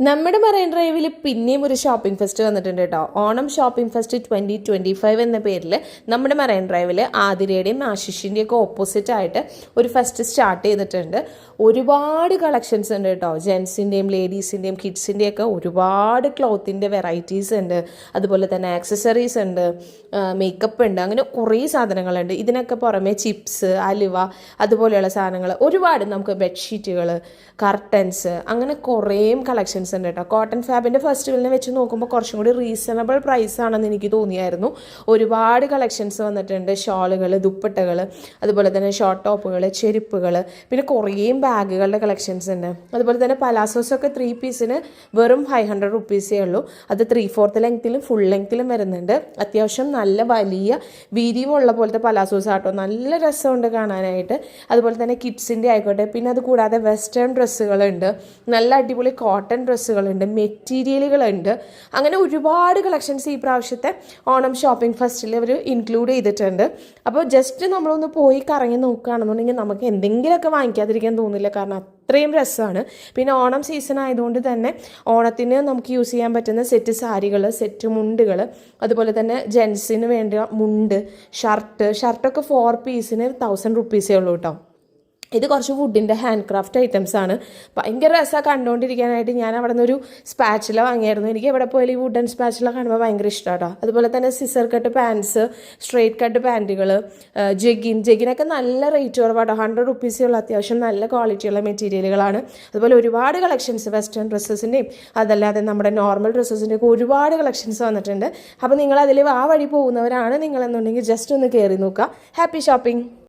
നമ്മുടെ മറൈൻ ഡ്രൈവിൽ പിന്നെയും ഒരു ഷോപ്പിംഗ് ഫെസ്റ്റ് വന്നിട്ടുണ്ട് കേട്ടോ. ഓണം ഷോപ്പിംഗ് ഫെസ്റ്റ് 2025 എന്ന പേരിൽ നമ്മുടെ മറൈൻ ഡ്രൈവിൽ ആതിരയുടെയും ആശിഷിൻ്റെയും ഒക്കെ ഓപ്പോസിറ്റ് ആയിട്ട് ഒരു ഫെസ്റ്റ് സ്റ്റാർട്ട് ചെയ്തിട്ടുണ്ട്. ഒരുപാട് കളക്ഷൻസ് ഉണ്ട് കേട്ടോ. ജെൻസിൻ്റെയും ലേഡീസിൻ്റെയും കിഡ്സിൻ്റെയും ഒക്കെ ഒരുപാട് ക്ലോത്തിൻ്റെ വെറൈറ്റീസ് ഉണ്ട്. അതുപോലെ തന്നെ ആക്സസറീസ് ഉണ്ട്, മേക്കപ്പ് ഉണ്ട്, അങ്ങനെ കുറേ സാധനങ്ങളുണ്ട്. ഇതിനൊക്കെ പുറമെ ചിപ്സ്, അലുവ, അതുപോലെയുള്ള സാധനങ്ങൾ ഒരുപാട്, നമുക്ക് ബെഡ്ഷീറ്റുകൾ, കർട്ടൻസ്, അങ്ങനെ കുറേ കളക്ഷൻസ് ഉണ്ട് കേട്ടോ. കോട്ടൺ ഫാബിൻ്റെ ഫെസ്റ്റിവലിനെ വെച്ച് നോക്കുമ്പോൾ കുറച്ചും കൂടി റീസണബിൾ പ്രൈസ് ആണെന്ന് എനിക്ക് തോന്നിയായിരുന്നു. ഒരുപാട് കളക്ഷൻസ് വന്നിട്ടുണ്ട്. ഷോളുകൾ, ദുപ്പട്ടകൾ, അതുപോലെ തന്നെ ഷോർട്ട് ടോപ്പുകൾ, ചെരുപ്പുകൾ, പിന്നെ കുറേ ബാഗുകളുടെ കളക്ഷൻസ് ഉണ്ട്. അതുപോലെ തന്നെ പലാസോസൊക്കെ 3 പീസിന് വെറും 500 റുപ്പീസേ ഉള്ളൂ. അത് 3/4 ലെങ്ത്തിലും ഫുൾ ലെങ്ത്തിലും വരുന്നുണ്ട്. അത്യാവശ്യം നല്ല വലിയ വീതിയുമുള്ള പോലത്തെ പലാസോസ് ആട്ടോ. നല്ല രസമുണ്ട് കാണാനായിട്ട്. അതുപോലെ തന്നെ കിഡ്സിൻ്റെ ആയിക്കോട്ടെ. പിന്നെ അത് കൂടാതെ വെസ്റ്റേൺ ഡ്രസ്സുകളുണ്ട്, നല്ല അടിപൊളി കോട്ടൺ ഡ്രസ്സുകളുണ്ട്, മെറ്റീരിയലുകളുണ്ട്. അങ്ങനെ ഒരുപാട് കളക്ഷൻസ് ഈ പ്രാവശ്യത്തെ ഓണം ഷോപ്പിംഗ് ഫെസ്റ്റിൽ അവർ ഇൻക്ലൂഡ് ചെയ്തിട്ടുണ്ട്. അപ്പോൾ ജസ്റ്റ് നമ്മളൊന്ന് പോയി കറങ്ങി നോക്കുകയാണെന്നുണ്ടെങ്കിൽ നമുക്ക് എന്തെങ്കിലുമൊക്കെ വാങ്ങിക്കാതിരിക്കാൻ തോന്നില്ല, കാരണം അത്രയും രസമാണ്. പിന്നെ ഓണം സീസൺ ആയതുകൊണ്ട് തന്നെ ഓണത്തിന് നമുക്ക് യൂസ് ചെയ്യാൻ പറ്റുന്ന സെറ്റ് സാരികൾ, സെറ്റ് മുണ്ടുകൾ, അതുപോലെ തന്നെ ജെൻസിന് വേണ്ട മുണ്ട്, ഷർട്ടൊക്കെ 4 പീസിന് 1000 റുപ്പീസേ ഉള്ളൂ കേട്ടോ. ഇത് കുറച്ച് വുഡിൻ്റെ ഹാൻഡ് ക്രാഫ്റ്റ് ഐറ്റംസ് ആണ്. ഭയങ്കര രസമാണ് കണ്ടുകൊണ്ടിരിക്കാനായിട്ട്. ഞാൻ അവിടെ നിന്നൊരു സ്പാച്ചില വാങ്ങിയായിരുന്നു. എനിക്ക് എവിടെ പോയാലും ഈ വുഡൻ സ്പാച്ചില കാണുമ്പോൾ ഭയങ്കര ഇഷ്ടമാട്ടോ. അതുപോലെ തന്നെ scissor cut pants, straight cut പാൻറ്റുകൾ, ജെഗിനൊക്കെ നല്ല റേറ്റ് കുറവാട്ടോ. 100 റുപ്പീസേ ഉള്ളൂ. അത്യാവശ്യം നല്ല ക്വാളിറ്റിയുള്ള മെറ്റീരിയലുകളാണ്. അതുപോലെ ഒരുപാട് കളക്ഷൻസ് വെസ്റ്റേൺ ഡ്രസ്സസിൻ്റെയും അതല്ലാതെ നമ്മുടെ നോർമൽ ഡ്രസ്സസിൻ്റെ ഒക്കെ ഒരുപാട് കളക്ഷൻസ് വന്നിട്ടുണ്ട്. അപ്പോൾ നിങ്ങൾ അതിൽ ആ വഴി പോകുന്നവരാണ് നിങ്ങളെന്നുണ്ടെങ്കിൽ ജസ്റ്റ് ഒന്ന് കയറി നോക്കുക. Happy shopping.